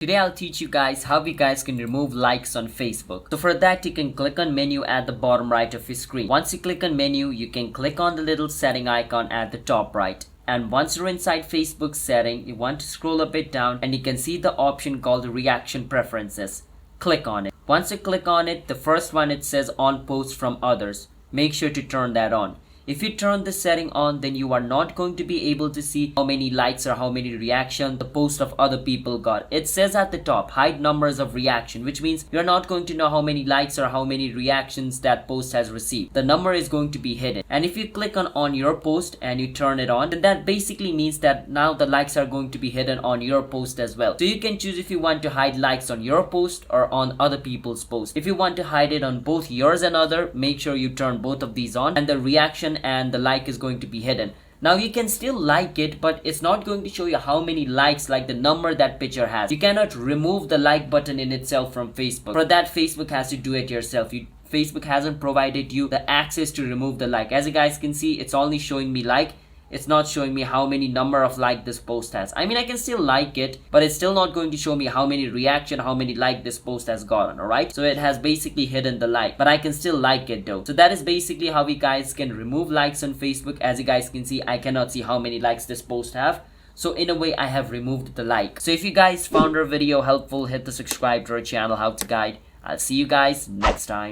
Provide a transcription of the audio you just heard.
Today I'll teach you guys how you guys can remove likes on Facebook. So for that you can click on menu at the bottom right of your screen. Once you click on menu, you can click on the little setting icon at the top right. And once you're inside Facebook setting, you want to scroll a bit down and you can see the option called reaction preferences. Click on it. Once you click on it, the first one it says on posts from others. Make sure to turn that on. If you turn this setting on, then you are not going to be able to see how many likes or how many reactions the post of other people got. It says at the top, hide numbers of reaction, which means you're not going to know how many likes or how many reactions that post has received. The number is going to be hidden. And if you click on your post and you turn it on, then that basically means that now the likes are going to be hidden on your post as well. So you can choose if you want to hide likes on your post or on other people's posts. If you want to hide it on both yours and other, make sure you turn both of these on, and the reaction and the like is going to be hidden. Now you can still like it, but it's not going to show you how many likes, like the number that picture has. You cannot remove the like button in itself from Facebook. For that, Facebook has to do it yourself. Facebook hasn't provided you the access to remove the like. As you guys can see, it's only showing me like. It's not showing me how many number of like this post has. I mean, I can still like it, but it's still not going to show me how many reaction, how many like this post has gotten, alright? So it has basically hidden the like, but I can still like it though. So that is basically how you guys can remove likes on Facebook. As you guys can see, I cannot see how many likes this post have. So in a way, I have removed the like. So if you guys found our video helpful, hit the subscribe to our channel, How to Guide. I'll see you guys next time.